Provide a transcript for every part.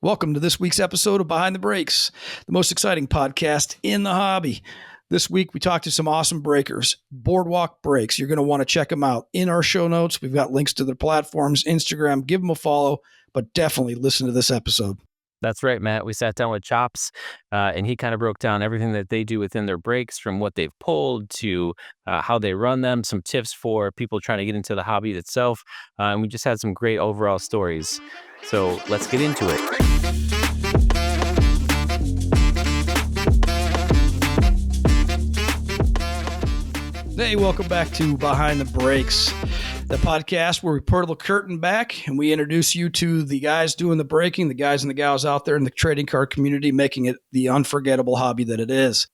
Welcome to this week's episode of Behind the Breaks, the most exciting podcast in the hobby. This week, we talked to some awesome breakers, Boardwalk Breaks. You're going to want to check them out. In our show notes, we've got links to their platforms, Instagram. Give them a follow, but definitely listen to this episode. That's right, Matt. We sat down with Chops, and he kind of broke down everything that they do within their breaks, from what they've pulled to how they run them, some tips for people trying to get into the hobby itself. And we just had some great overall stories. So let's get into it. Hey, welcome back to Behind the Breaks, the podcast where we pull the curtain back and we introduce you to the guys doing the breaking, the guys and the gals out there in the trading card community, making it the unforgettable hobby that it is.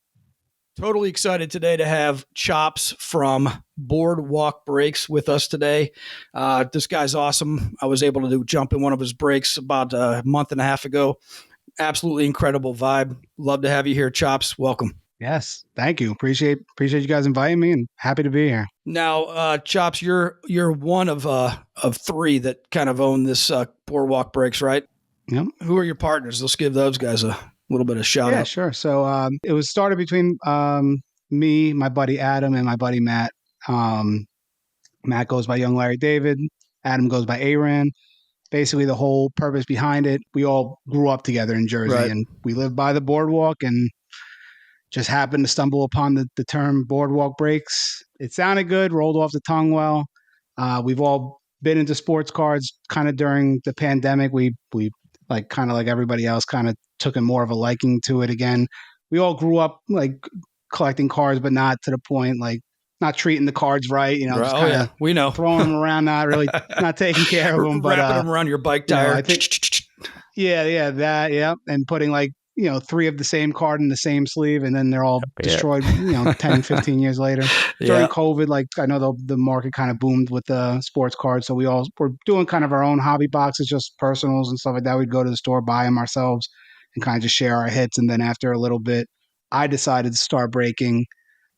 Totally excited today to have Chops from Boardwalk Breaks with us today. This guy's awesome. I was able to jump in one of his breaks about a month and a half ago. Absolutely incredible vibe. Love to have you here, Chops. Welcome. Yes, thank you. Appreciate you guys inviting me, and happy to be here. Now, Chops, you're one of three that kind of own this Boardwalk Breaks, right? Yep. Who are your partners? Let's give those guys a little bit of shout out. Yeah, sure. So it was started between me, my buddy Adam, and my buddy Matt. Matt goes by Young Larry David. Adam goes by Aran. Basically, the whole purpose behind it, we all grew up together in Jersey, Right. and we lived by the boardwalk, and just happened to stumble upon the term Boardwalk Breaks. It sounded good, rolled off the tongue well. We've all been into sports cards kind of during the pandemic. We like kind of like everybody else kind of took a more of a liking to it again. We all grew up like collecting cards, but not to the point like not treating the cards right, Right. just kind of we know. throwing them around, not taking care of them. But wrapping them around your bike tire. I think, and putting like, 3 of the same card in the same sleeve, and then they're all destroyed, 10, 15 years later. During COVID, like I know the market kind of boomed with the sports cards. So we all were doing kind of our own hobby boxes, just personals and stuff like that. We'd go to the store, buy them ourselves, and kind of just share our hits. And then after a little bit, I decided to start breaking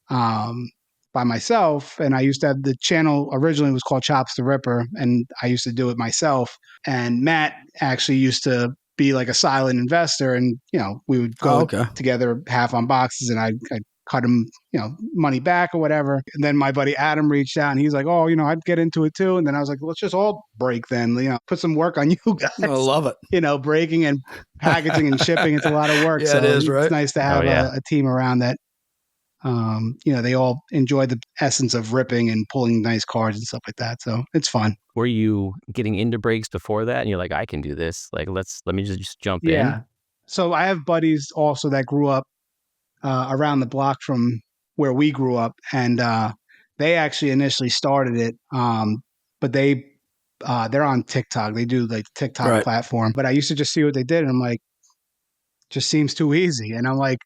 by myself. And I used to have the channel originally was called Chops the Ripper, and I used to do it myself. And Matt actually used to be like a silent investor, and we would go together half on boxes, and I cut him money back or whatever. And then my buddy Adam reached out, and he's like, oh, I'd get into it too. And then I was like, let's just all break then, put some work on you guys. I love it. Breaking and packaging and shipping, it's a lot of work. Yeah, so it is, right? It's nice to have a team around that they all enjoy the essence of ripping and pulling nice cards and stuff like that. So it's fun. Were you getting into breaks before that? And you're like, I can do this. Like, let me just jump in. Yeah. So I have buddies also that grew up around the block from where we grew up. And they actually initially started it. But they're on TikTok. They do like TikTok platform. But I used to just see what they did. And I'm like, just seems too easy. And I'm like,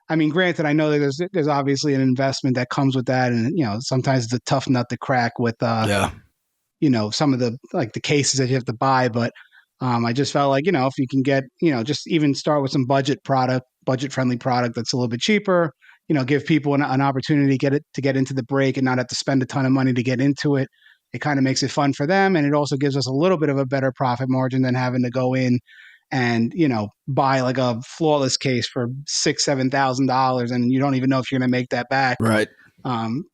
I mean, granted, I know that there's obviously an investment that comes with that, and sometimes it's a tough nut to crack with some of the cases that you have to buy. But I just felt like if you can get just even start with some budget friendly product that's a little bit cheaper, give people an opportunity to get into the break and not have to spend a ton of money to get into it. It kind of makes it fun for them, and it also gives us a little bit of a better profit margin than having to go in and buy like a flawless case for $6,000-$7,000, and you don't even know if you're going to make that back, right?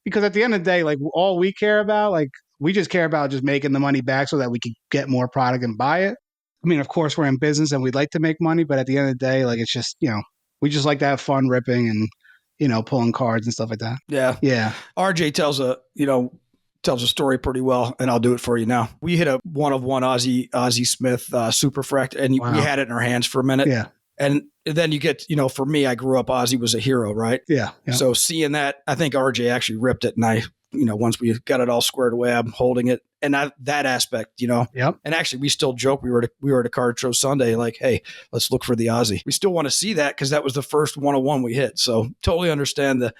Because at the end of the day, like all we care about, like we just care about just making the money back so that we can get more product and buy it. I mean, of course, we're in business and we'd like to make money, but at the end of the day, like it's just we just like to have fun ripping and pulling cards and stuff like that. Yeah. RJ tells a story pretty well, and I'll do it for you now. We hit a 1-of-1 Ozzie Smith Superfract, and we had it in our hands for a minute. Yeah. And then you get, for me, I grew up, Ozzie was a hero, right? Yeah. So seeing that, I think RJ actually ripped it, and I, once we got it all squared away, I'm holding it. And that aspect, Yep. And actually we still joke, we were at a card show Sunday, like, hey, let's look for the Ozzie. We still want to see that because that was the first 1-of-1 we hit. So totally understand the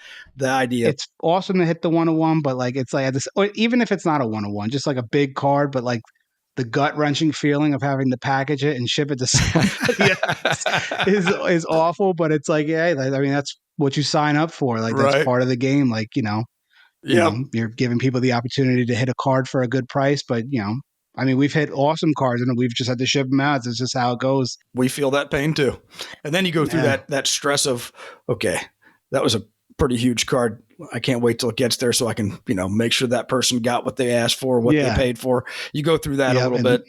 idea. It's awesome to hit the 1-of-1, but like, it's like this, or even if it's not a 1-of-1, just like a big card, but like the gut wrenching feeling of having to package it and ship it to somebody is awful. But it's like, I mean, that's what you sign up for. Like that's part of the game. Like, you're giving people the opportunity to hit a card for a good price, but I mean, we've hit awesome cards and we've just had to ship them out. It's just how it goes. We feel that pain too. And then you go through Yeah. that stress of, okay, that was a pretty huge card. I can't wait till it gets there so I can, make sure that person got what they asked for, what they Yeah. paid for. You go through that a little And bit.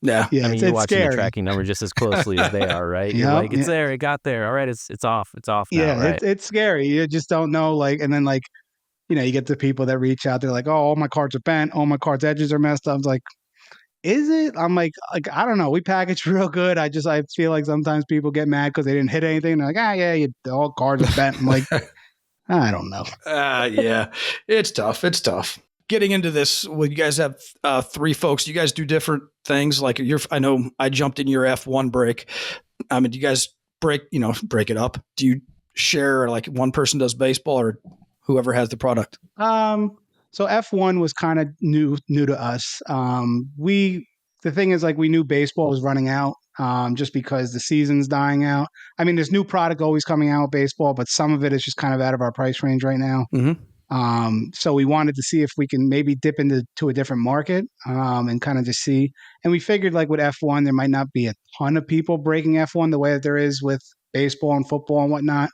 Yeah. yeah, I mean, you're it's watching the scary. tracking number just as closely as they are, right? You're Yeah. like, it's there, it got there. All right, it's off. It's off now, Yeah. right? It's scary. You just don't know. Like, and then like, you get the people that reach out. They're like, "Oh, all my cards are bent. All my cards' edges are messed up." I was like, "Is it?" I'm like, I don't know. We package real good. I feel like sometimes people get mad because they didn't hit anything. They're like, yeah, all cards are bent. I'm like, I don't know. Yeah, it's tough. It's tough. Getting into this, well, you guys have three folks. You guys do different things. Like I know I jumped in your F1 break. I mean, do you guys break it up? Do you share like one person does baseball or whoever has the product? So F1 was kind of new to us. The thing is, like, we knew baseball was running out. Just because the season's dying out. I mean, there's new product always coming out with baseball, but some of it is just kind of out of our price range right now. Mm-hmm. So we wanted to see if we can maybe dip into a different market and kind of just see. And we figured, like, with F1, there might not be a ton of people breaking F1 the way that there is with baseball and football and whatnot.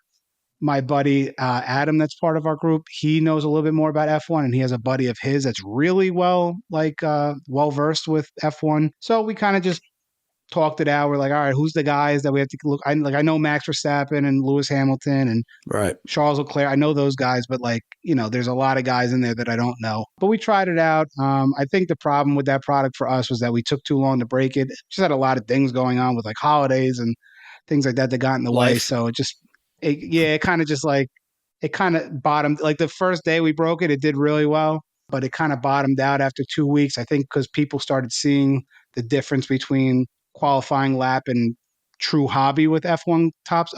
My buddy Adam, that's part of our group, he knows a little bit more about F1, and he has a buddy of his that's really well versed with F1. So we kind of just talked it out. We're like, all right, who's the guys that we have to look? I know Max Verstappen and Lewis Hamilton and Right. Charles Leclerc. I know those guys, but there's a lot of guys in there that I don't know. But we tried it out. I think the problem with that product for us was that we took too long to break it. Just had a lot of things going on with like holidays and things like that got in the way. Life. So it kind of just like it kind of bottomed. Like the first day we broke it, it did really well, but it kind of bottomed out after 2 weeks. I think because people started seeing the difference between qualifying lap and true hobby with F1 Tops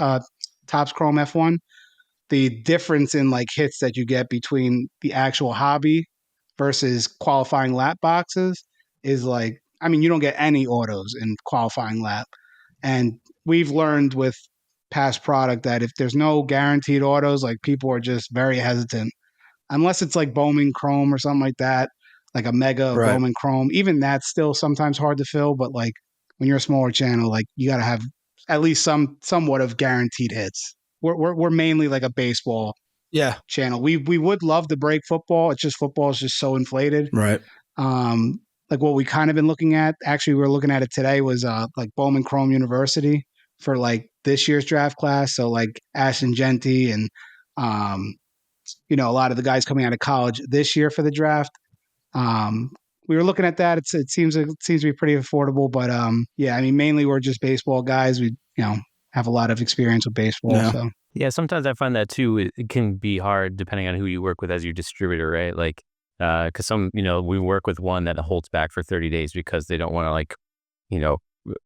Chrome F1. The difference in like hits that you get between the actual hobby versus qualifying lap boxes is like, I mean, you don't get any autos in qualifying lap. And we've learned with past product that if there's no guaranteed autos, like people are just very hesitant unless it's like Bowman Chrome or something like that, like a mega of Right. Bowman Chrome. Even that's still sometimes hard to fill, but like when you're a smaller channel, like you got to have at least somewhat of guaranteed hits. We're mainly like a baseball Yeah. channel. We would love to break football. It's just football is just so inflated. Right. Like what we kind of been looking at, actually we were looking at it today, was like Bowman Chrome University for like this year's draft class. So like Ashton Genty and um, a lot of the guys coming out of college this year for the draft. Um, we were looking at that. It seems to be pretty affordable, but yeah, I mean, mainly we're just baseball guys. We have a lot of experience with baseball. Yeah. So Yeah, sometimes I find that too. It can be hard depending on who you work with as your distributor, right? Like, because some, we work with one that holds back for 30 days because they don't want to you know,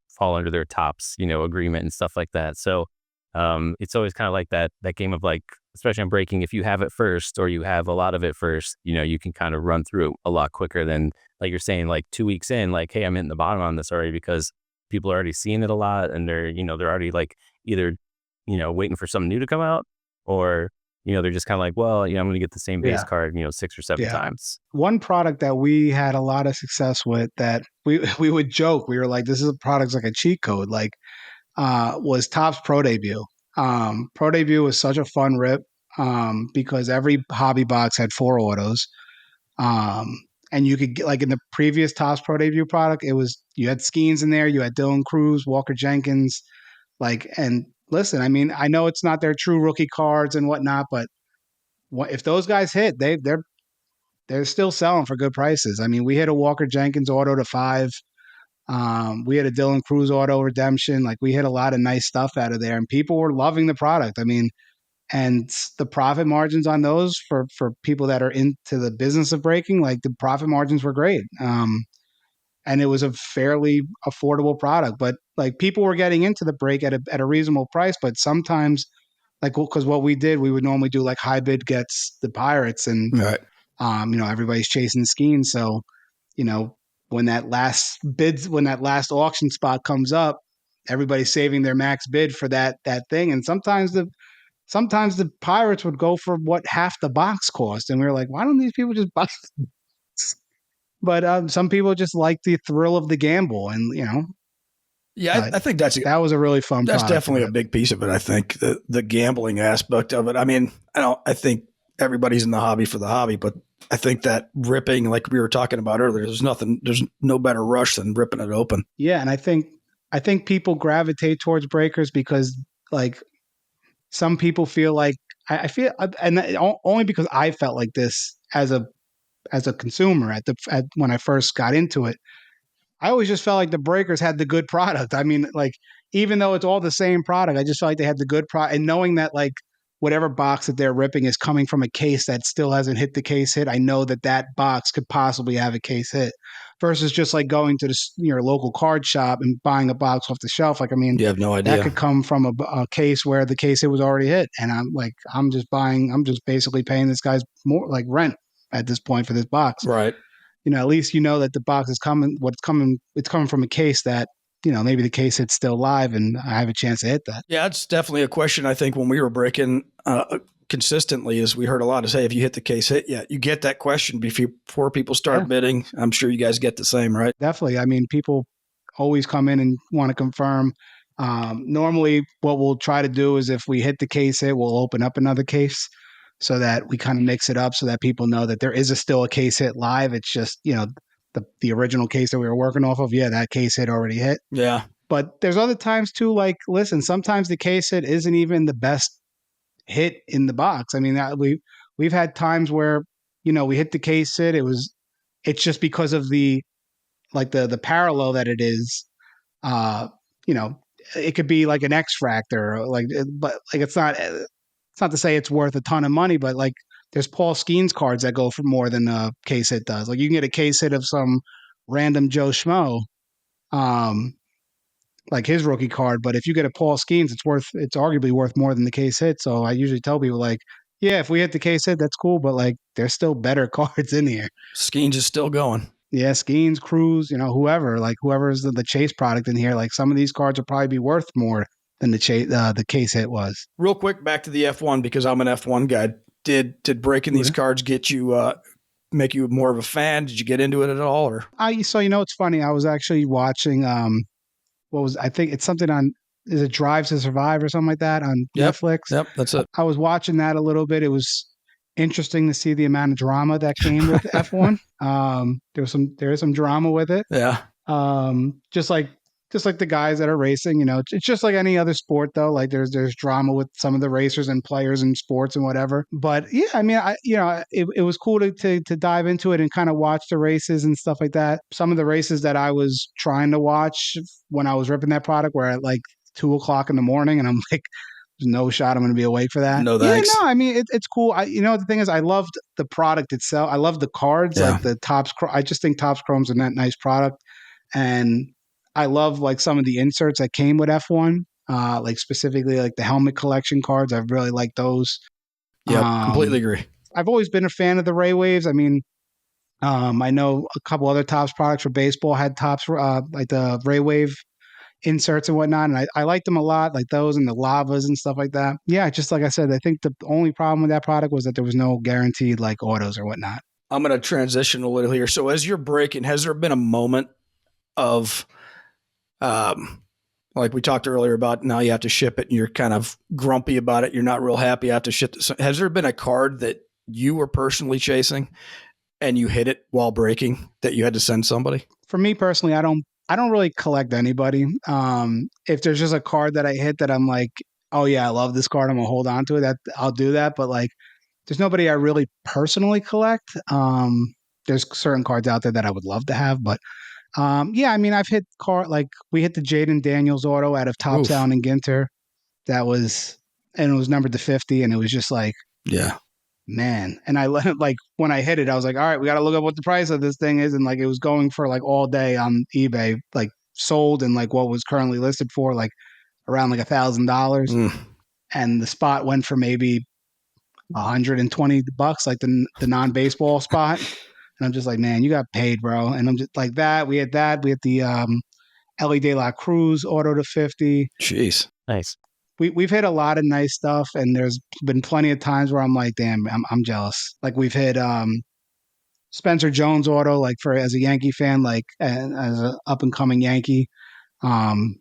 fall under their tops, agreement and stuff like that. So, it's always kind of like that game of like, especially on breaking, if you have it first or you have a lot of it first, you can kind of run through it a lot quicker than like you're saying, like 2 weeks in, like, hey, I'm hitting the bottom on this already because people are already seeing it a lot and they're already like either, waiting for something new to come out or, they're just kind of like, well, I'm going to get the same base Yeah. card, 6 or 7 Yeah. times. One product that we had a lot of success with that we would joke, we were like, this is a product's like a cheat code, like was Topps Pro Debut. Pro Debut was such a fun rip because every hobby box had 4 autos. And you could get, like in the previous Topps Pro Debut product, you had Skeens in there, you had Dylan Cruz, Walker Jenkins, and listen, I mean, I know it's not their true rookie cards and whatnot, but if those guys hit, they're still selling for good prices. I mean, we hit a Walker Jenkins auto to 5. We had a Dylan Cruz auto redemption. Like we hit a lot of nice stuff out of there, and people were loving the product. I mean, and the profit margins on those for people that are into the business of breaking, like the profit margins were great. And it was a fairly affordable product, but like people were getting into the break at a reasonable price. But sometimes, like, because what we did, we would normally do like high bid gets the Pirates, and Right. everybody's chasing Skeen. So, when that last auction spot comes up, everybody's saving their max bid for that thing. And sometimes the Pirates would go for what half the box cost. And we were like, why don't these people just buy? But some people just like the thrill of the gamble, and Yeah, but I think that was a really fun that's product to definitely a rip. big piece of it. I think the gambling aspect of it. I mean, I think everybody's in the hobby for the hobby, but I think that ripping, like we were talking about earlier, there's no better rush than ripping it open. Yeah, and I think people gravitate towards breakers because like some people feel like I feel, and only because I felt like this as a consumer at when I first got into it. I always just felt like the breakers had the good product. I mean, like, even though it's all the same product, I just felt like they had the good product. And knowing that, like, whatever box that they're ripping is coming from a case that still hasn't hit the case hit, I know that that box could possibly have a case hit versus just like going to your local card shop and buying a box off the shelf. Like, I mean, You have no that idea, could come from a case where the case hit was already hit. And I'm just basically paying this guy's more like rent at this point for this box. right? At least you know that the box is coming. It's coming from a case that maybe the case hit's still live, and I have a chance to hit that. Yeah, it's definitely a question. I think when we were breaking consistently, is we heard a lot of say, "Have you hit the case hit yet?" You get that question before people Yeah, start bidding. I'm sure you guys get the same, right? definitely. I mean, people always come in and want to confirm. Normally, what we'll try to do is if we hit the case hit, we'll open up another case so that we kind of mix it up so that people know that there is still a case hit live. It's just the original case that we were working off of. Yeah, that case hit already hit. Yeah, But there's other times too, like, listen, sometimes the case hit isn't even the best hit in the box. I mean, we've had times where, we hit the case hit. It's just because of the parallel that it is, uh, you know, it could be like an X Fractor, but like it's not to say it's worth a ton of money, but like there's Paul Skeens cards that go for more than a case hit does. Like you can get a case hit of some random Joe Schmo, um, like his rookie card. But if you get a Paul Skeens, it's arguably worth more than the case hit. So I usually tell people like, yeah, if we hit the case hit, that's cool, but like there's still better cards in here. Skeens is still going. Yeah, Skeens, Cruz, whoever's the chase product in here, like some of these cards will probably be worth more than the case hit was. Real quick, back to the F1 because I'm an F1 guy. Did breaking these cards get you make you more of a fan? Did you get into it at all? Or So it's funny. I was actually watching I think it's something on, is it Drive to Survive or something like that on yep, Netflix? that's it. I was watching that a little bit. It was interesting to see the amount of drama that came with F1. There is some drama with it. Yeah, Just like the guys that are racing, it's just like any other sport though. Like there's drama with some of the racers and players in sports and whatever. But yeah, I mean, it was cool to dive into it and kind of watch the races and stuff like that. Some of the races that I was trying to watch when I was ripping that product were at like 2 o'clock in the morning, and I'm like, there's no shot I'm going to be awake for that. no Yeah, thanks. no, I mean, it's cool. The thing is, I loved the product itself. I love the cards, Yeah, like the Topps. I just think Topps Chrome's a nice product, and I love like some of the inserts that came with F1, like specifically like the helmet collection cards. I really like those. yep, completely Um, agree. I've always been a fan of the Ray Waves. I mean, I know a couple other Topps products for baseball had Topps, like the Ray Wave inserts and whatnot, and I liked them a lot, like those and the lavas and stuff like that. Yeah, just like I said, I think the only problem with that product was that there was no guaranteed like autos or whatnot. I'm going to transition a little here. So as you're breaking, has there been a moment of like we talked earlier about now you have to ship it and you're kind of grumpy about it. You're not real happy. You have to ship it. Has there been a card that you were personally chasing and you hit it while breaking that you had to send somebody? For me personally, I don't really collect anybody. If there's just a card that I hit that I'm like, oh yeah, I love this card, I'm gonna hold on to it. That I'll do that. But like, there's nobody I really personally collect. There's certain cards out there that I would love to have, but yeah, I mean, I've hit like we hit the Jaden Daniels auto out of Top Oof. Sound and Ginter. And it was numbered to 50, and it was just like, Yeah. man. And I like when I hit it, I was like, all right, we got to look up what the price of this thing is, and like it was going for like all day on eBay, like sold and like what was currently listed for like around like $1,000, Mm. and the spot went for maybe $120, like the non baseball spot. And I'm just like, man, you got paid, bro. And I'm just like that. We had the Ellie De La Cruz auto to 50. Jeez. Nice. We've hit a lot of nice stuff, and there's been plenty of times where I'm like, damn, I'm jealous. Like we've hit Spencer Jones auto, like for as a Yankee fan, like as an up and coming Yankee. Um,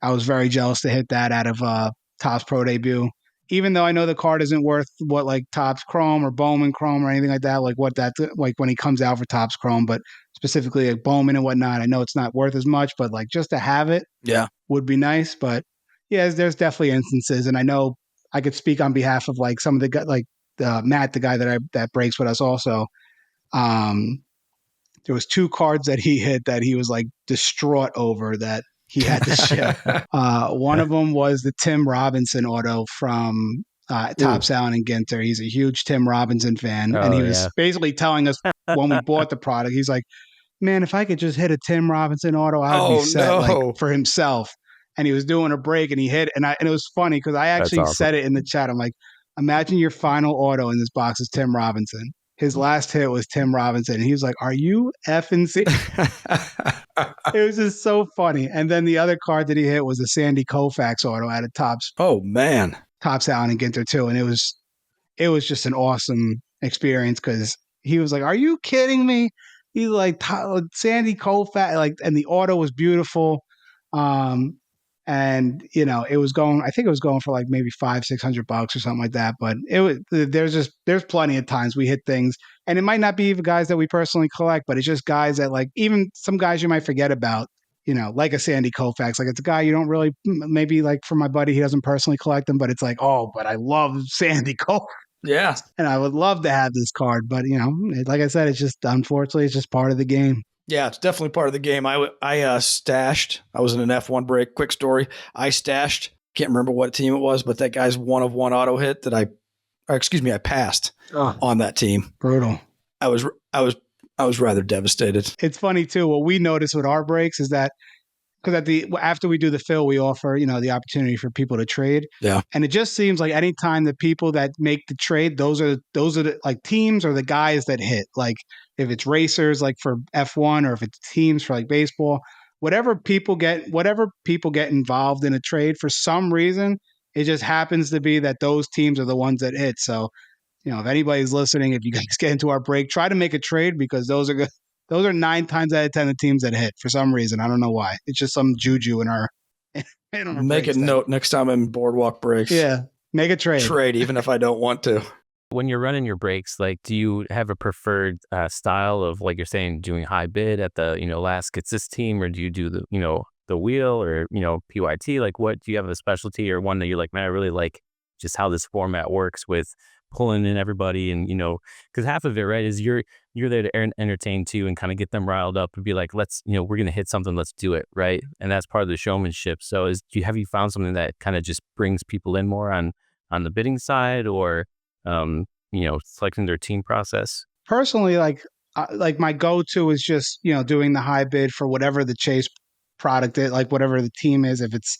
I was very jealous to hit that out of Topps Pro debut. Even though I know the card isn't worth what like Topps Chrome or Bowman Chrome or anything like that, like what that like when he comes out for Topps Chrome, but specifically like Bowman and whatnot, I know it's not worth as much, but like just to have it Yeah. would be nice. But yeah, there's definitely instances, and I know I could speak on behalf of like some of the guys, like Matt, the guy that breaks with us also. Um, there was 2 cards that he hit that he was like distraught over that he had to ship. One of them was the Tim Robinson auto from Ooh. Top Allen and Ginter. He's a huge Tim Robinson fan, and he Oh was yeah. basically telling us when we bought the product, he's like, "Man, if I could just hit a Tim Robinson auto, I would be Oh set." Like no. for himself, and he was doing a break, and he hit, and it was funny because I That's actually awesome. said it in the chat. I'm like, "Imagine your final auto in this box is Tim Robinson." His last hit was Tim Robinson, and he was like, "Are you effing serious?" It was just so funny. And then the other card that he hit was a Sandy Koufax auto out of Oh man. Tops Allen and Ginter too, and it was just an awesome experience because he was like, "Are you kidding me?" He's like Sandy Koufax, like, and the auto was beautiful. Um, and it was going. I think it was going for like maybe $500-600 or something like that. But there's plenty of times we hit things, and it might not be even guys that we personally collect, but it's just guys that like even some guys you might forget about. Like a Sandy Koufax, like it's a guy you don't really maybe like for my buddy, he doesn't personally collect them, but it's like, oh, but I love Sandy Koufax Yeah. and I would love to have this card, but like I said, it's just unfortunately it's just part of the game. Yeah, it's definitely part of the game. I stashed. I was in an F1 break. Quick story. I stashed. Can't remember what team it was, but that guy's 1 of 1 auto hit that I passed on that team. Brutal. I was rather devastated. It's funny too. What we notice with our breaks is that because after we do the fill, we offer the opportunity for people to trade. Yeah. And it just seems like anytime the people that make the trade, those are the like teams or the guys that hit. Like if it's racers, like for F1, or if it's teams for like baseball, whatever people get involved in a trade for some reason, it just happens to be that those teams are the ones that hit. So if anybody's listening, if you guys get into our break, try to make a trade because those are good. Those are 9 times out of 10 the teams that hit for some reason. I don't know why. It's just some juju in our Make a breaks then. note next time I'm in Boardwalk Breaks. Yeah, make a trade. Trade, even if I don't want to. When you're running your breaks, like, do you have a preferred style of, like you're saying, doing high bid at the last gets this team, or do you do the wheel or PYT? Like, what do you have a specialty or one that you're like, man, I really like just how this format works with pulling in everybody, and because half of it, right, is you're there to entertain too and kind of get them riled up and be like, let's we're gonna hit something, let's do it, right? And that's part of the showmanship. So have you found something that kind of just brings people in more on the bidding side, or selecting their team process? Personally, like my go-to is just doing the high bid for whatever the chase product is, like whatever the team is. If it's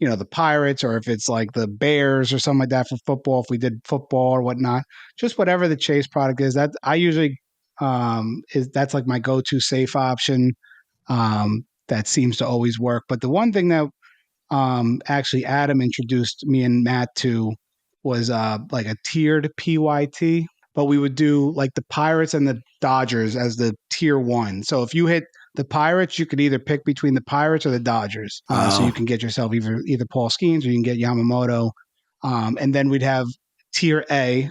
the Pirates, or if it's like the Bears or something like that for football, if we did football or whatnot, just whatever the chase product is, that I usually that's like my go-to safe option. That seems to always work. But the one thing that actually Adam introduced me and Matt to was like a tiered PYT, but we would do like the Pirates and the Dodgers as the tier 1. So if you hit the Pirates, you could either pick between the Pirates or the Dodgers. So you can get yourself either Paul Skeens or you can get Yamamoto. And then we'd have tier A,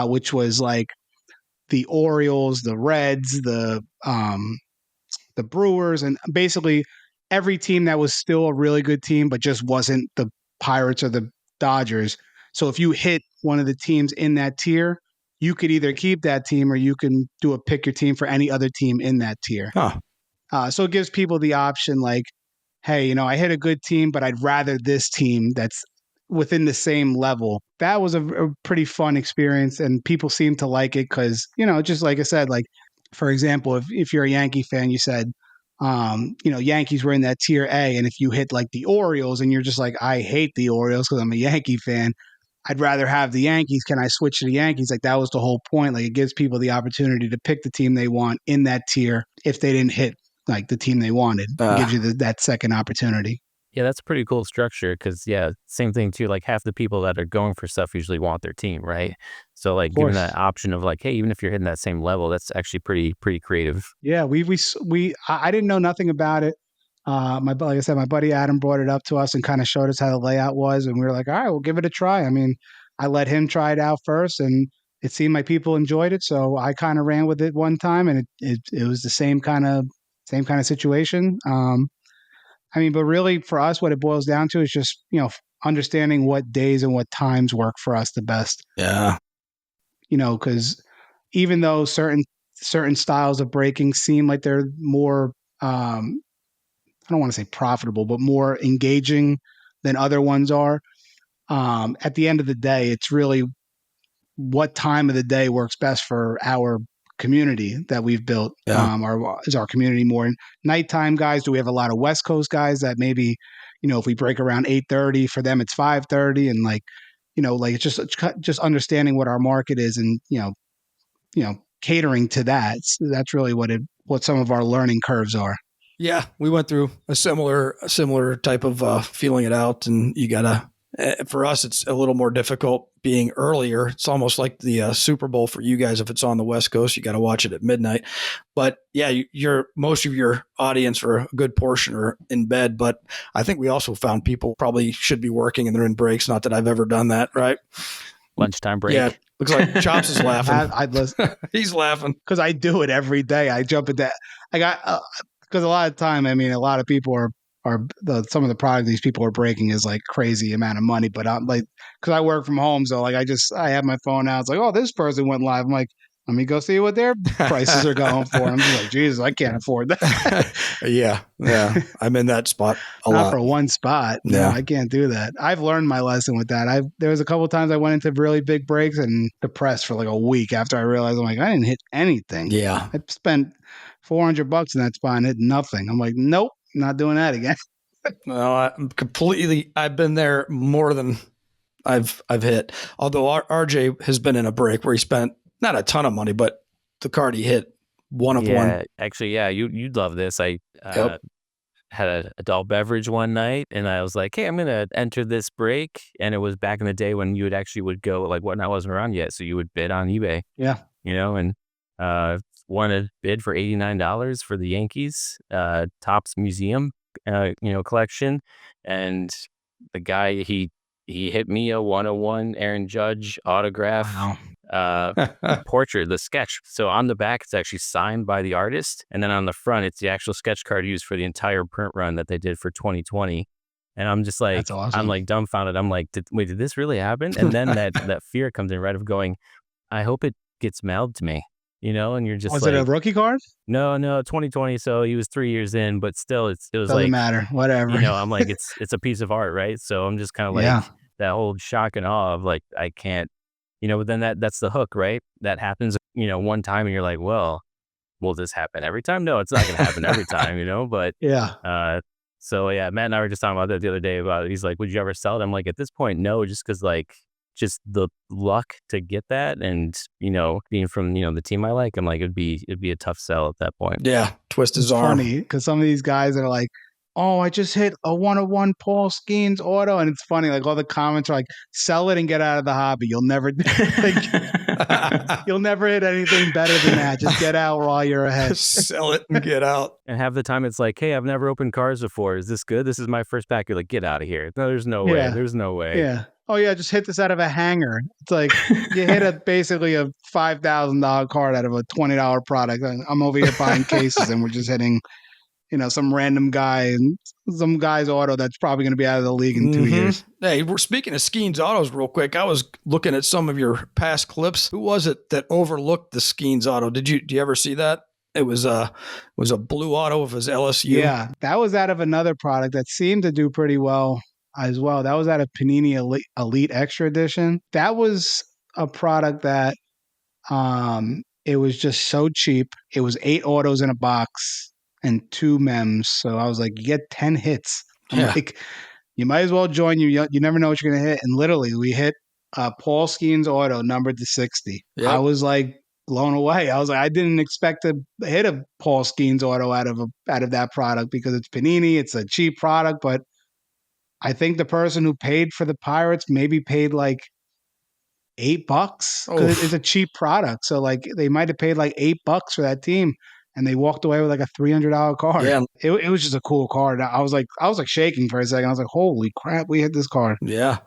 which was like the Orioles, the Reds, the Brewers, and basically every team that was still a really good team, but just wasn't the Pirates or the Dodgers. So if you hit one of the teams in that tier, you could either keep that team or you can do a pick your team for any other team in that tier. Huh. So it gives people the option like, hey, I hit a good team, but I'd rather this team that's within the same level. That was a pretty fun experience, and people seem to like it because, just like I said, like, for example, if you're a Yankee fan, you said, Yankees were in that tier A, and if you hit like the Orioles and you're just like, I hate the Orioles because I'm a Yankee fan, I'd rather have the Yankees. Can I switch to the Yankees? Like that was the whole point. Like it gives people the opportunity to pick the team they want in that tier if they didn't hit like the team they wanted. It gives you that second opportunity. Yeah, that's a pretty cool structure because, yeah, same thing too. Like half the people that are going for stuff usually want their team, right? So like Of giving course. that option of like, hey, even if you're hitting that same level, that's actually pretty creative. Yeah, I didn't know nothing about it. Like I said, my buddy Adam brought it up to us and kind of showed us how the layout was, and we were like, all right, we'll give it a try. I mean, I let him try it out first, and it seemed like people enjoyed it, so I kind of ran with it one time, and it was the same kind of situation. I mean, but really for us, what it boils down to is just understanding what days and what times work for us the best. Yeah. Because even though certain styles of breaking seem like they're more I don't want to say profitable, but more engaging than other ones are. At the end of the day, it's really what time of the day works best for our community that we've built. Yeah. Is our community more nighttime guys? Do we have a lot of West Coast guys that maybe, if we break around 8:30, for them it's 5:30, and like it's just understanding what our market is, and catering to that. That's really what some of our learning curves are. Yeah, we went through a similar type of feeling it out, and you gotta. For us, it's a little more difficult being earlier. It's almost like the Super Bowl for you guys. If it's on the West Coast, you got to watch it at midnight. But yeah, you're most of your audience for a good portion are in bed. But I think we also found people probably should be working and they're in breaks. Not that I've ever done that, right? Lunchtime break. Yeah, looks like Chops is laughing. I'd listen He's laughing. because I do it every day. I jump into I got because a lot of time. I mean, a lot of people some of the product these people are breaking is like crazy amount of money. But I'm like, because I work from home, so like I have my phone out. It's like, oh, this person went live. I'm like, let me go see what their prices are going for. I'm just like, Jesus, I can't afford that. Yeah, I'm in that spot a Not lot. for one spot. No, Yeah. I can't do that. I've learned my lesson with that. There was a couple of times I went into really big breaks and depressed for like a week after I realized I'm like, I didn't hit anything. Yeah. I spent $400 in that spot and hit nothing. I'm like, nope, not doing that again. No, I've been there more than I've hit. Although RJ has been in a break where he spent not a ton of money, but the card he hit one of one. Yeah, actually, yeah, you'd love this. I Yep. had a adult beverage one night, and I was like, "Hey, I'm gonna enter this break." And it was back in the day when you would go like when I wasn't around yet, so you would bid on eBay, Yeah. and uh, won a bid for $89 for the Yankees Topps Museum collection, and the guy he hit me a 101 Aaron Judge autograph. Wow. Portrait, the sketch. So on the back, it's actually signed by the artist, and then on the front, it's the actual sketch card used for the entire print run that they did for 2020. And I'm just like, That's I'm awesome. like dumbfounded. I'm like, did this really happen? And then that fear comes in, right, of going, I hope it gets mailed to me, and you're just Was it a like, rookie card? no, 2020. So he was 3 years in, but still, it was Doesn't like, matter. Whatever. I'm like, it's a piece of art, right? So I'm just kind of like Yeah. that whole shock and awe of like, I can't. But then that's the hook, right? That happens, one time and you're like, well, will this happen every time? No, it's not going to happen every time, but, Yeah. so yeah, Matt and I were just talking about that the other day about it. He's like, would you ever sell it? I'm like, at this point, no, just cause like, just the luck to get that. And, being from, the team I like, I'm like, it'd be a tough sell at that point. Yeah. Twist his It's arm. funny because some of these guys are like, "Oh, I just hit a 101 Paul Skeens auto," and it's funny. Like all the comments are like, "Sell it and get out of the hobby. You'll never you'll never hit anything better than that. Just get out while you're ahead." Sell it and get out. And half the time it's like, hey, I've never opened cards before. Is this good? This is my first pack. You're like, get out of here. No, there's no way. Yeah. There's no way. Yeah. Oh yeah, just hit this out of a hanger. It's like you hit basically a $5,000 card out of a $20 product. I'm over here buying cases, and we're just hitting some random guy and some guy's auto that's probably going to be out of the league in 2 years. Hey, we're speaking of Skeens autos real quick. I was looking at some of your past clips. Who was it that overlooked the Skeens auto? Do you ever see that? It was a blue auto of his LSU. Yeah, that was out of another product that seemed to do pretty well as well. That was out of Panini Elite Extra Edition. That was a product that it was just so cheap. It was 8 autos in a box and 2 mems. So I was like, you get 10 hits. I'm like, you might as well join you. You never know what you're going to hit. And literally, we hit Paul Skeens auto numbered to 60. Yep. I was like blown away. I was like, I didn't expect to hit a Paul Skeens auto out of that product because it's Panini. It's a cheap product, but I think the person who paid for the Pirates maybe paid like $8 because it's Oh, a cheap product. So like they might have paid like $8 for that team, and they walked away with like a $300 card. yeah. It was just a cool card. I was like shaking for a second. I was like, holy crap, we hit this card. Yeah.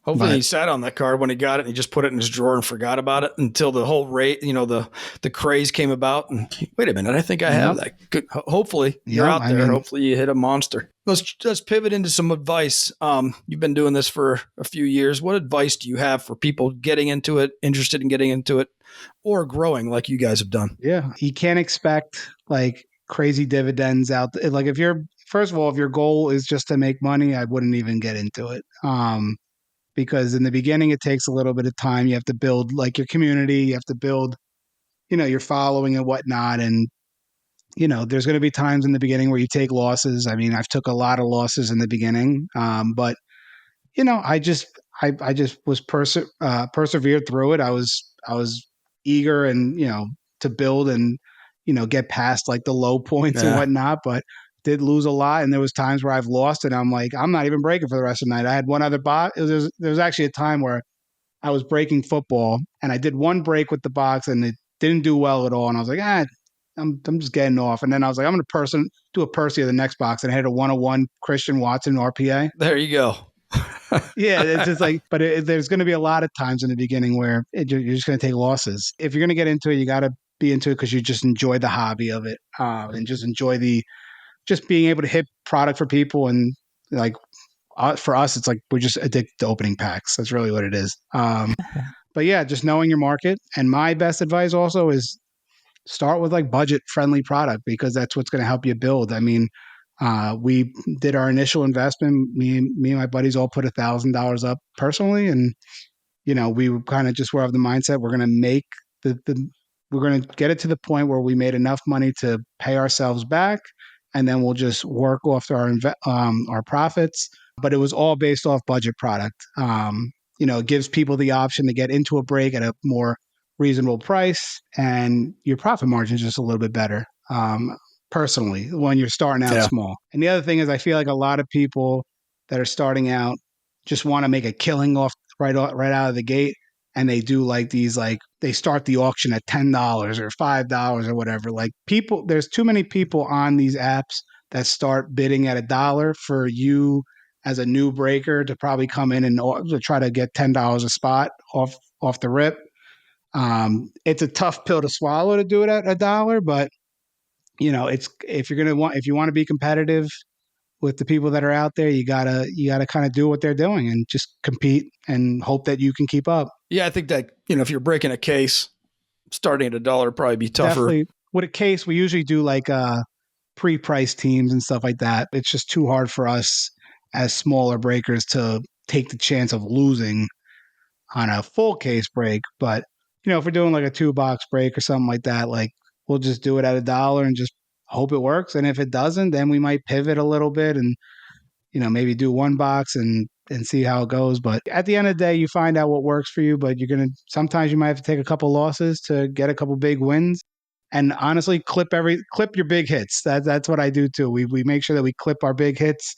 Hopefully he But sat on that card when he got it and he just put it in his drawer and forgot about it until the whole the craze came about. And wait a minute, I think I have yep, that. Good. Hopefully you're yep. out I there. mean, Hopefully you hit a monster. Let's pivot into some advice. You've been doing this for a few years. What advice do you have for people getting into it, interested in getting into it, or growing like you guys have done? yeah, you can't expect like crazy dividends out. Like if you're first of all, if your goal is just to make money, I wouldn't even get into it. Because in the beginning, it takes a little bit of time. You have to build like your community. You have to build, your following and whatnot. And there's going to be times in the beginning where you take losses. I mean, I've took a lot of losses in the beginning, but I just was persevered through it. I was eager and to build and get past like the low points and Yeah. whatnot, but did lose a lot. And there was times where I've lost, and I'm like, I'm not even breaking for the rest of the night. I had one other box. There was actually a time where I was breaking football, and I did one break with the box, and it didn't do well at all. And I was like, I'm just getting off. And then I was like, I'm going to do a Percy of the next box, and I had a 101 Christian Watson RPA. There you go. Yeah, it's just like, but there's going to be a lot of times in the beginning where you're just going to take losses. If you're going to get into it, you got to be into it because you just enjoy the hobby of it, and just enjoy just being able to hit product for people. And like for us, it's like we're just addicted to opening packs. That's really what it is. But yeah, just knowing your market. And my best advice also is start with like budget friendly product, because that's what's going to help you build. I mean, we did our initial investment. Me and my buddies all put $1,000 up personally, and we kind of just were of the mindset we're going to make the we're going to get it to the point where we made enough money to pay ourselves back, and then we'll just work off our profits. But it was all based off budget product. It gives people the option to get into a break at a more reasonable price, and your profit margin is just a little bit better. Personally, when you're starting out Yeah. small. And the other thing is, I feel like a lot of people that are starting out just want to make a killing off right out of the gate, and they do like these, like they start the auction at $10 or $5 or whatever. Like there's too many people on these apps that start bidding at $1 for you as a new breaker to probably come in and to try to get $10 a spot off the rip. It's a tough pill to swallow to do it at $1, but it's if you want to be competitive with the people that are out there, you gotta kind of do what they're doing and just compete and hope that you can keep up. Yeah, I think that, if you're breaking a case, starting at $1 would probably be tougher. Definitely with a case, we usually do like pre-price teams and stuff like that. It's just too hard for us as smaller breakers to take the chance of losing on a full case break. But if we're doing like a 2-box break or something like that, like we'll just do it at $1 and just hope it works. And if it doesn't, then we might pivot a little bit and maybe do 1 box and see how it goes. But at the end of the day, you find out what works for you. But sometimes you might have to take a couple losses to get a couple big wins. And honestly, clip your big hits. That's what I do too. We make sure that we clip our big hits,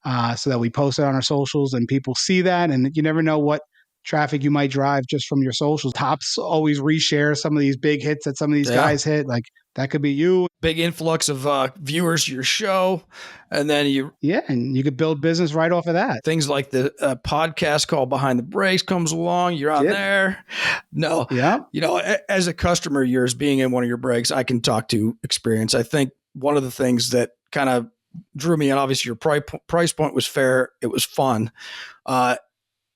so that we post it on our socials and people see that. And you never know what traffic you might drive just from your socials. Tops always reshare some of these big hits that some of these Yeah. guys hit. Like that could be you. Big influx of viewers to your show. And then and you could build business right off of that. things like the podcast called Behind the Breaks comes along. You're on there. No, Yeah. As a customer of yours being in one of your breaks, I can talk to experience. I think one of the things that kind of drew me, and obviously your price point was fair. It was fun.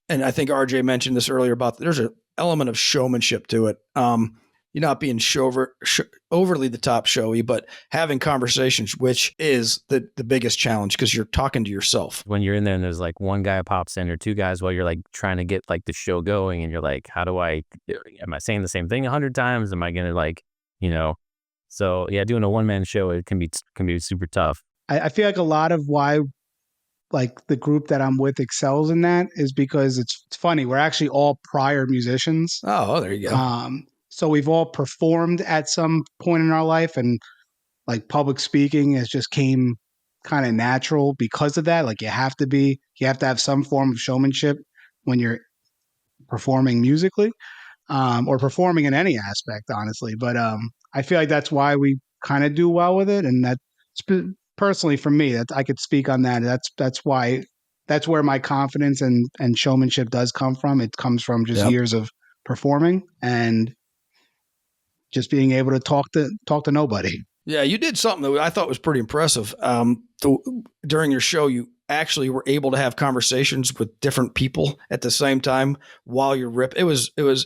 And I think RJ mentioned this earlier about there's an element of showmanship to it. You're not being overly the top showy, but having conversations, which is the biggest challenge because you're talking to yourself. When you're in there and there's like one guy pops in or two guys while you're like trying to get like the show going and you're like, am I saying the same thing 100 times? Am I going to so yeah, doing a one-man show, it can be super tough. I feel like a lot of why like the group that I'm with excels in that is because it's funny. We're actually all prior musicians. Oh, there you go. So we've all performed at some point in our life, and like public speaking has just came kind of natural because of that. Like you have to have some form of showmanship when you're performing musically, or performing in any aspect, honestly. But I feel like that's why we kind of do well with it, and that personally for me, that I could speak on that. That's where my confidence and showmanship does come from. It comes from just Yep. years of performing and just being able to talk to nobody. Yeah, you did something that I thought was pretty impressive. During your show, you actually were able to have conversations with different people at the same time while you're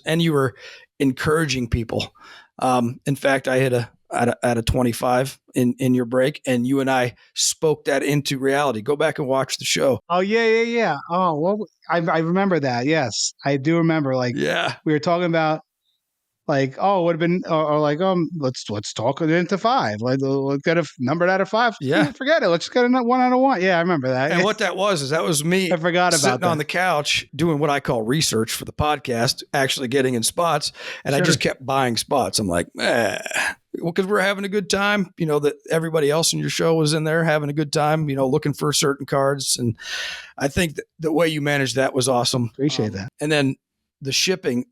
and you were encouraging people. In fact, I hit a 25 in your break, and you and I spoke that into reality. Go back and watch the show. Oh yeah. Oh well, I remember that. Yes, I do remember. Like Yeah, we were talking about. Like, oh, it would have been, or like, let's talk it into five. Like, let's get a number out of five. yeah. Forget it. Let's just get a one out of one. Yeah, I remember that. And what that was me I forgot about sitting that. on the couch doing what I call research for the podcast, actually getting in spots. And I Sure. just kept buying spots. I'm like, well, because we're having a good time, that everybody else in your show was in there having a good time, looking for certain cards. And I think that the way you managed that was awesome. Appreciate that. And then the shipping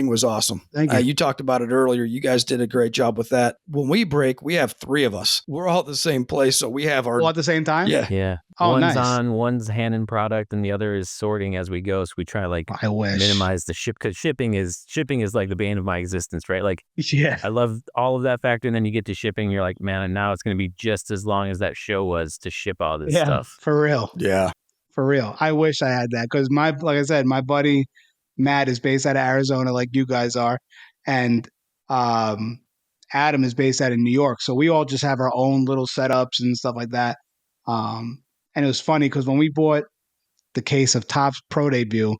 was awesome. Thank you. You talked about it earlier. You guys did a great job with that. When we break, we have 3 of us. We're all at the same place, so we have our All at the same time? Yeah. Yeah. Oh, one's nice. on, one's handing product, and the other is sorting as we go. So we try to I wish. minimize the because shipping is like the bane of my existence, right? Like Yeah. I love all of that factor, and then you get to shipping, you're like, man, and now it's going to be just as long as that show was to ship all this stuff. For real. Yeah. For real. I wish I had that because like I said, my buddy Matt is based out of Arizona, like you guys are, and Adam is based out of New York. So we all just have our own little setups and stuff like that. And it was funny because when we bought the case of Topps Pro Debut,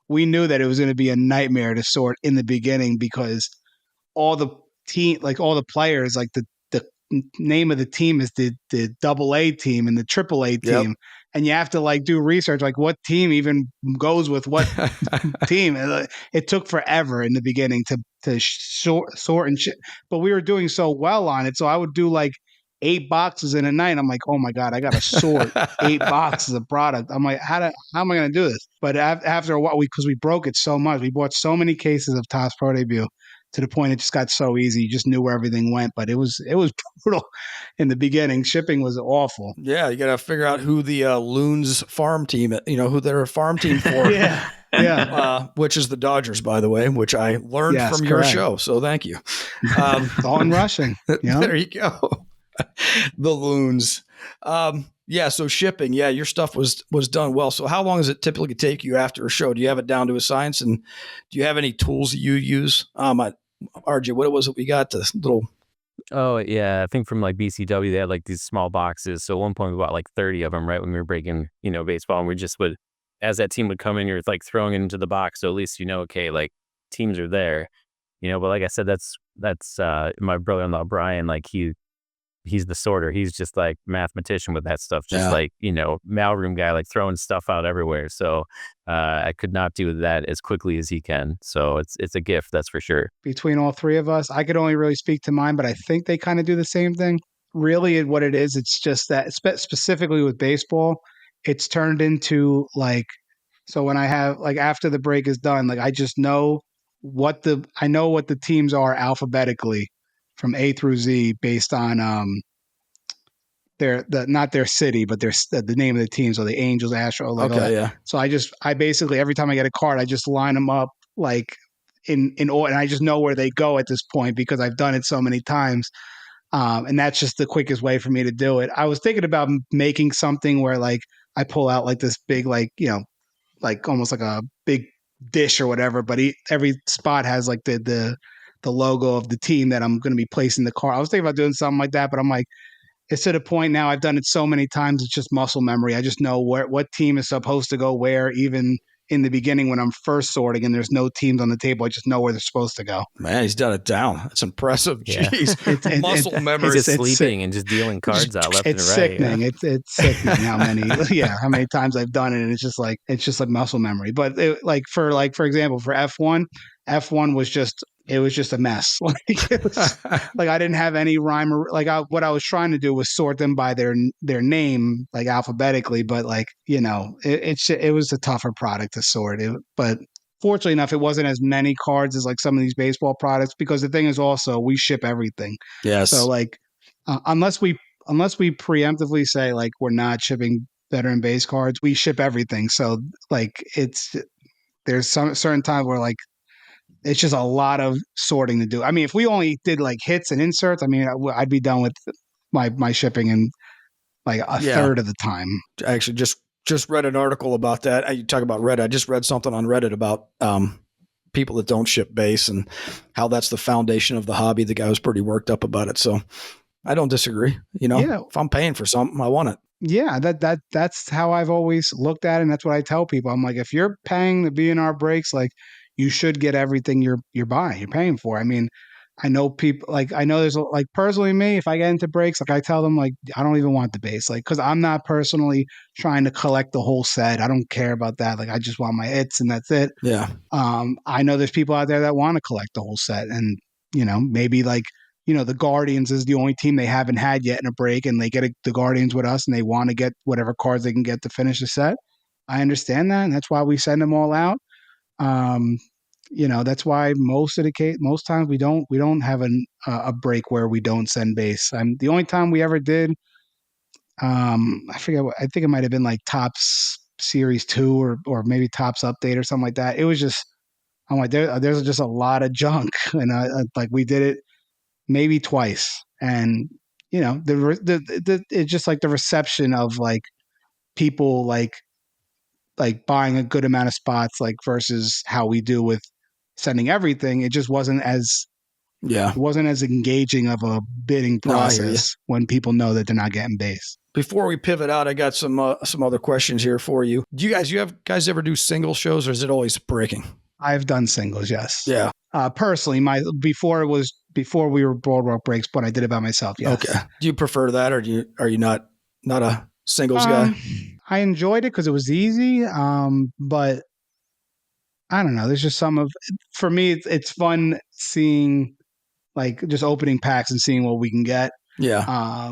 we knew that it was going to be a nightmare to sort in the beginning because all the all the players, like the name of the team is the AA team and the AAA team. Yep. And you have to do research, like what team even goes with what team. It took forever in the beginning to sort and shit. But we were doing so well on it. So I would do 8 boxes in a night. I'm like, oh my God, I got to sort 8 boxes of product. I'm like, how am I going to do this? But after a while, because we broke it so much, we bought so many cases of Topps Pro Debut to the point it just got so easy. You just knew where everything went. But it was brutal in the beginning. Shipping was awful. Yeah, you got to figure out who the Loons farm team, who they're a farm team for. Yeah. Which is the Dodgers, by the way, which I learned from your correct. show. So thank you. Dalton Rushing. There you go. The Loons. Yeah, so shipping. Yeah, your stuff was done well. So how long does it typically take you after a show? Do you have it down to a science? And do you have any tools that you use? RJ, what was it we got? This little... Oh, yeah. I think from BCW, they had these small boxes. So at one point we bought 30 of them right when we were breaking, baseball. And we just would, as that team would come in, you're throwing it into the box. So at least, okay, teams are there, but like I said, that's my brother-in-law, Brian, he's the sorter. He's just mathematician with that stuff. Just mailroom guy, throwing stuff out everywhere. So I could not do that as quickly as he can. So it's a gift, that's for sure. Between all 3 of us, I could only really speak to mine, but I think they kind of do the same thing. Really, what it is, it's just that specifically with baseball, it's turned into so when I have after the break is done, I just know what the teams are alphabetically from A through Z based on not their city, but the name of the team. So the Angels, Astros, Okay, yeah. So I basically every time I get a card, I just line them up in order, and I just know where they go at this point because I've done it so many times. And that's just the quickest way for me to do it. I was thinking about making something where I pull out this big almost like a big dish or whatever, but every spot has the logo of the team that I'm going to be placing the card. I was thinking about doing something like that, but I'm like, it's to the point now. I've done it so many times. It's just muscle memory. I just know what team is supposed to go where, even in the beginning when I'm first sorting and there's no teams on the table. I just know where they're supposed to go. Man, he's done it down. That's impressive. Yeah. Jeez. Muscle memory. He's just sleeping and just dealing cards out left and right. It's sickening. Yeah. It's sickening how many times I've done it. And it's just like muscle memory. But for example, for F1, F1 was just a mess. Like it was like I didn't have any rhyme or like what I was trying to do was sort them by their name like alphabetically, but like it was a tougher product to sort. But fortunately enough, it wasn't as many cards as like some of these baseball products because the thing is also we ship everything. Yes. So like unless we preemptively say like we're not shipping veteran base cards, we ship everything. So like there's some certain times where like it's just a lot of sorting to do. I mean, if we only did like hits and inserts, I mean, I'd be done with my shipping in like a third of the time. I actually just read an article about that. You talk about Reddit. I just read something on Reddit about people that don't ship base and how that's the foundation of the hobby. The guy was pretty worked up about it. So I don't disagree. If I'm paying for something, I want it. Yeah, that's how I've always looked at it, and that's what I tell people. I'm like, if you're paying to be in our breaks, like you should get everything you're buying, you're paying for. I mean, I know people like I know there's like personally me, if I get into breaks, like I tell them like I don't even want the base, like because I'm not personally trying to collect the whole set. I don't care about that. Like I just want my hits and that's it. Yeah. I know there's people out there that want to collect the whole set, and maybe like the Guardians is the only team they haven't had yet in a break, and they get the Guardians with us, and they want to get whatever cards they can get to finish the set. I understand that, and that's why we send them all out. That's why most times we don't have a break where we don't send base. The only time we ever did, I forget I think it might have been like Topps Series 2 or maybe Topps Update or something like that. It was just I'm like there's just a lot of junk, and like we did it maybe twice, and it's just like the reception of like people like buying a good amount of spots like versus how we do with sending everything. It just wasn't as engaging of a bidding process when people know that they're not getting base. Before we pivot out, I got some other questions here for you. Do you guys ever do single shows, or is it always breaking? I've done singles, yes. Yeah. Personally, before we were Boardwalk Breaks, but I did it by myself. Yes. Okay. Do you prefer that, or are you not a singles guy? I enjoyed it because it was easy. But I don't know. There's just for me, it's fun seeing like just opening packs and seeing what we can get. Yeah.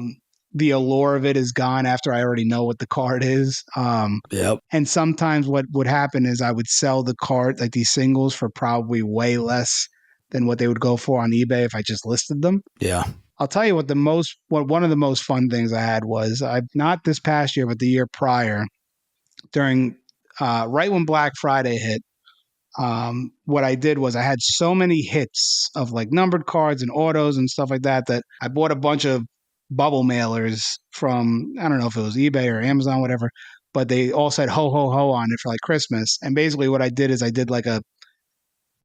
The allure of it is gone after I already know what the card is. Yep. And sometimes what would happen is I would sell the card, like these singles, for probably way less than what they would go for on eBay if I just listed them. Yeah. I'll tell you what one of the most fun things I had was not this past year, but the year prior, during right when Black Friday hit. What I did was I had so many hits of like numbered cards and autos and stuff like that I bought a bunch of bubble mailers from, I don't know if it was eBay or Amazon, whatever, but they all said ho ho ho on it for like Christmas. And basically what I did is I did like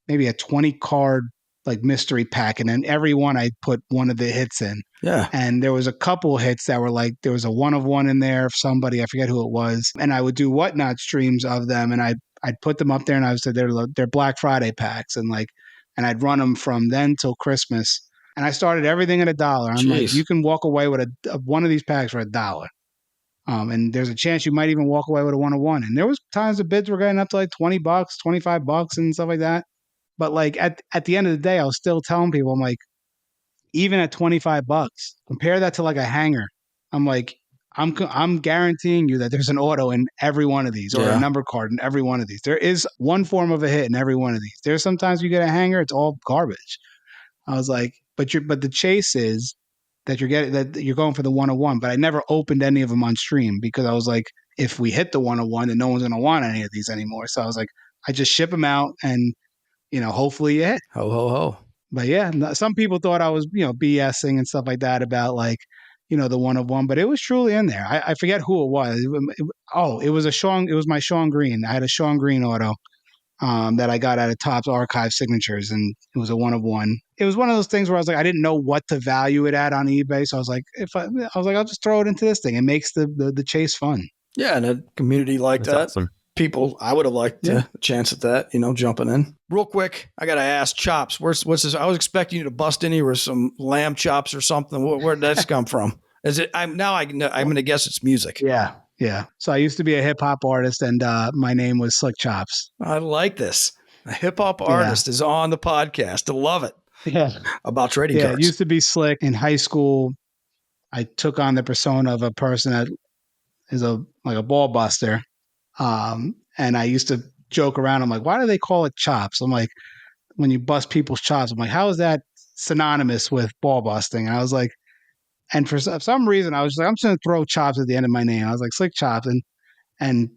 maybe a 20 card like mystery pack, and then every one I put one of the hits in. Yeah. And there was a couple hits that were like, there was a 1 of 1 in there of somebody, I forget who it was, and I would do whatnot streams of them, and I'd put them up there, and I said they're Black Friday packs, and I'd run them from then till Christmas. And I started everything at $1. I'm like, you can walk away with one of these packs for $1. And there's a chance you might even walk away with a 1 of 1. And there was times the bids were getting up to like $20, $25 and stuff like that. But like at the end of the day, I was still telling people, I'm like, even at $25, compare that to like a hanger. I'm like, I'm guaranteeing you that there's an auto in every one of these, or a number card in every one of these. There is one form of a hit in every one of these. There's sometimes you get a hanger, it's all garbage. I was like, but the chase is that you're going for the 1 of 1. But I never opened any of them on stream because I was like, if we hit the 1 of 1, then no one's gonna want any of these anymore. So I was like, I just ship them out, and hopefully you hit. Ho ho ho. But yeah, some people thought I was, BSing and stuff like that about like, the 1 of 1, but it was truly in there. I forget who it was. It was my Sean Green. I had a Sean Green auto that I got out of Topps Archive Signatures, and it was a 1 of 1. It was one of those things where I was like, I didn't know what to value it at on eBay, so I was like, I'll just throw it into this thing. It makes the chase fun. Yeah, and a community like That's that. awesome. People, I would have liked a chance at that, jumping in. Real quick, I got to ask, chops. What's this? I was expecting you to bust in here with some lamb chops or something. Where'd that come from? Is it? I'm going to guess it's music. Yeah. Yeah. So I used to be a hip hop artist, and my name was Slick Chops. I like this. A hip hop Yeah. artist is on the podcast. I love it. Yeah. About trading Yeah. cards. It used to be slick. In high school, I took on the persona of a person that is like a ball buster. And I used to joke around. I'm like, why do they call it chops? I'm like, when you bust people's chops, I'm like, how is that synonymous with ball busting? And I was like, and for some reason, I was like, I'm just going to throw chops at the end of my name. I was like, Slick Chops. And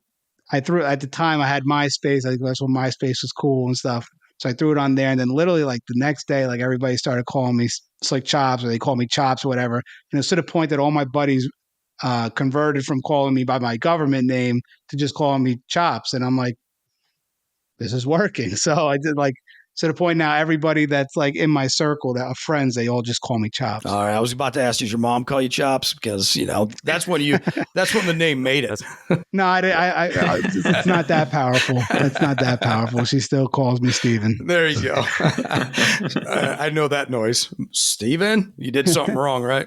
I threw at the time I had MySpace. I think that's when MySpace was cool and stuff. So I threw it on there. And then literally like the next day, like everybody started calling me Slick Chops, or they called me Chops or whatever. And it's to the point that all my buddies converted from calling me by my government name to just calling me Chops. And I'm like, this is working. So I did like to the point now everybody that's like in my circle that of friends, they all just call me Chops. All right. I was about to ask, does your mom call you Chops? Because, that's when the name made it. No, it's not that powerful. It's not that powerful. She still calls me Steven. There you go. I know that noise. Steven, you did something wrong, right?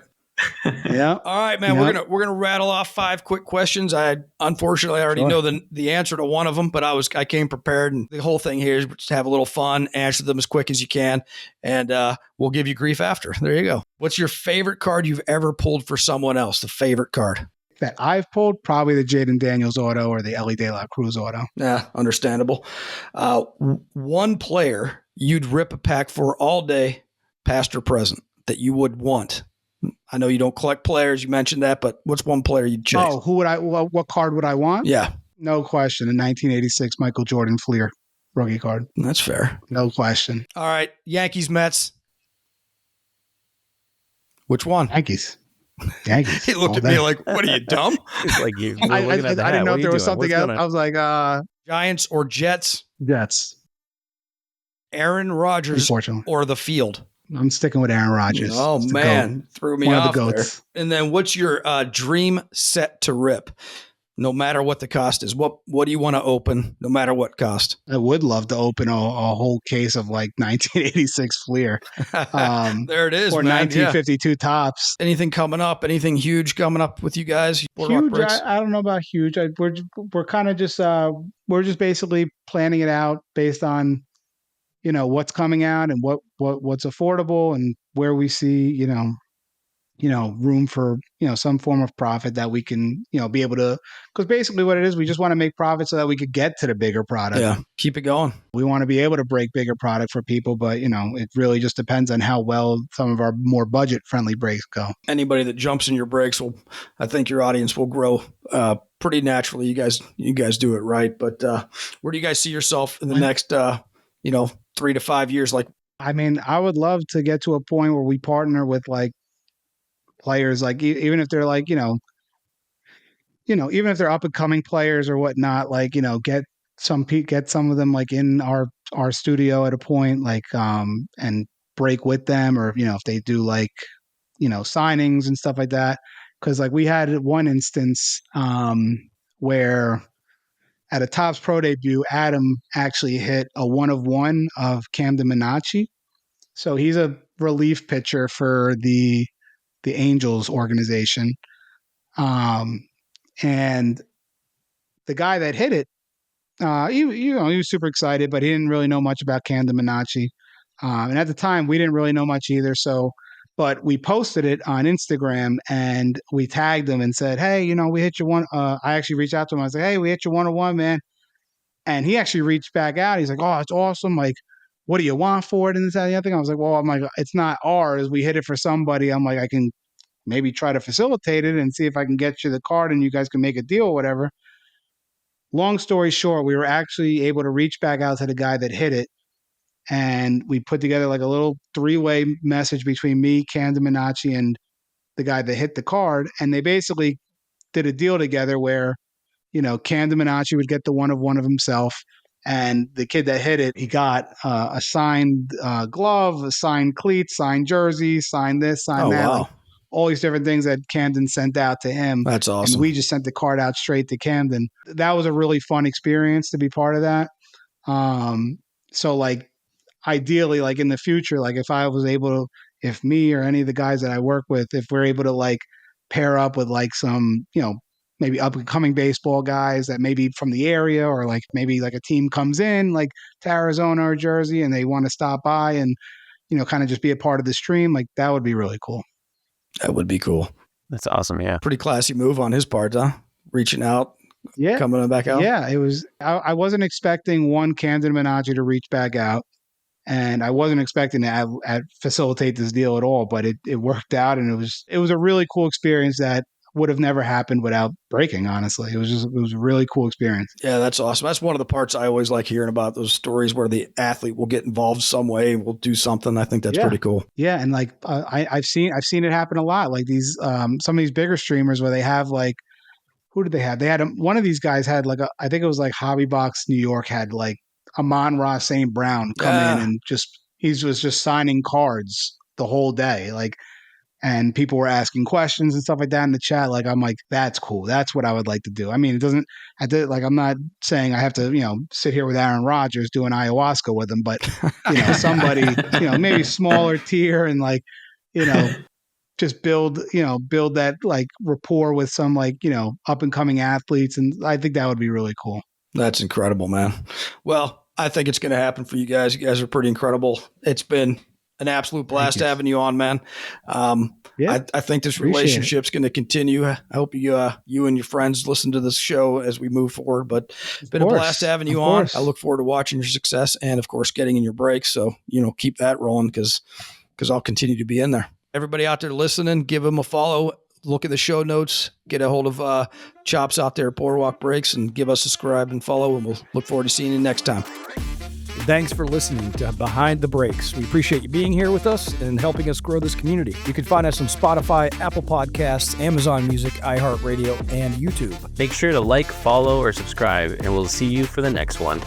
Yeah. All right, man. Yep. We're gonna rattle off 5 quick questions. I unfortunately already Sure. know the answer to one of them, but I came prepared, and the whole thing here is just have a little fun, answer them as quick as you can, and we'll give you grief after. There you go. What's your favorite card you've ever pulled for someone else? The favorite card that I've pulled, probably the Jaden Daniels auto or the Ellie De La Cruz auto. Yeah, understandable. One player you'd rip a pack for all day, past or present, that you would want. I know you don't collect players. You mentioned that, but what's one player you'd chase? Oh, what card would I want? Yeah. No question. A 1986 Michael Jordan Fleer rookie card. That's fair. No question. All right. Yankees, Mets. Which one? Yankees. He looked at me like, what are you, dumb? It's like you. I didn't know if there was something else. I was like, Giants or Jets? Jets. Aaron Rodgers or the field? I'm sticking with Aaron Rodgers. Oh, man. Threw me off there. And then what's your dream set to rip? No matter what the cost is, what do you want to open? No matter what cost. I would love to open a whole case of like 1986 Fleer. There it is, or man. 1952 Tops. Anything coming up? Anything huge coming up with you guys? Huge? I don't know about huge. We're kind of just we're just basically planning it out based on what's coming out and what's affordable and where we see room for some form of profit that we can be able to, because basically what it is, we just want to make profit so that we could get to the bigger product. Yeah, keep it going. We want to be able to break bigger product for people, but it really just depends on how well some of our more budget friendly breaks go. Anybody that jumps in your breaks I think your audience will grow pretty naturally. You guys do it right, but where do you guys see yourself in the next 3 to 5 years? Like, I mean, I would love to get to a point where we partner with like players, like even if they're like, even if they're up and coming players or whatnot, like, get some of them like in our studio at a point, like, and break with them, or, if they do like, signings and stuff like that. Cause like we had one instance, where at a Topps Pro debut, Adam actually hit a 1/1 of Camden Minacci. So he's a relief pitcher for the Angels organization. And the guy that hit it, he was super excited, but he didn't really know much about Camden Minacci. And at the time, we didn't really know much either. So, but we posted it on Instagram and we tagged him and said, hey, we hit your one. I actually reached out to him. I was like, hey, we hit your 1/1, man. And he actually reached back out. He's like, oh, it's awesome. Like, what do you want for it? And this, that, and the other thing. I was like, well, I'm like, it's not ours. We hit it for somebody. I'm like, I can maybe try to facilitate it and see if I can get you the card and you guys can make a deal or whatever. Long story short, we were actually able to reach back out to the guy that hit it. And we put together like a little 3-way message between me, Camden Minacci, and the guy that hit the card. And they basically did a deal together where, Camden Minacci would get the 1/1 of himself. And the kid that hit it, he got a signed glove, a signed cleat, signed jersey, signed this, signed that. Wow. Like, all these different things that Camden sent out to him. That's awesome. And we just sent the card out straight to Camden. That was a really fun experience to be part of that. So like ideally, like in the future, like if I was able to, if me or any of the guys that I work with, if we're able to like pair up with like some, maybe up and coming baseball guys that maybe from the area, or like maybe like a team comes in like to Arizona or Jersey and they want to stop by and, kind of just be a part of the stream. Like that would be really cool. That would be cool. That's awesome. Yeah. Pretty classy move on his part, huh? Reaching out, coming back out. Yeah, it was. I wasn't expecting one Camden Menaggio to reach back out, and I wasn't expecting to facilitate this deal at all. But it worked out, and it was a really cool experience that would have never happened without breaking. Honestly, it was a really cool experience. Yeah, that's awesome. That's one of the parts I always like hearing about, those stories where the athlete will get involved some way, will do something. I think that's pretty cool. Yeah, and like I've seen it happen a lot. Like these some of these bigger streamers where they have like, who did they have? They had one of these guys had like I think it was like Hobby Box New York had like Amon-Ra St. Brown come in and he was just signing cards the whole day. Like, and people were asking questions and stuff like that in the chat. Like, I'm like, that's cool. That's what I would like to do. I mean, it doesn't, I'm not saying I have to, sit here with Aaron Rodgers doing ayahuasca with him, but, somebody, maybe smaller tier and like, just build that like rapport with some like, up and coming athletes. And I think that would be really cool. That's incredible, man. Well, I think it's going to happen for you guys. You guys are pretty incredible. It's been an absolute blast having you on, man. I think this relationship's going to continue. I hope you and your friends listen to this show as we move forward, but it's been a blast having you on. I look forward to watching your success and of course getting in your breaks. So, keep that rolling because I'll continue to be in there. Everybody out there listening, give them a follow. Look at the show notes, get a hold of Chops out there at Boardwalk Breaks, and give us a subscribe and follow, and we'll look forward to seeing you next time. Thanks for listening to Behind the Breaks. We appreciate you being here with us and helping us grow this community. You can find us on Spotify, Apple Podcasts, Amazon Music, iHeartRadio, and YouTube. Make sure to like, follow, or subscribe, and we'll see you for the next one.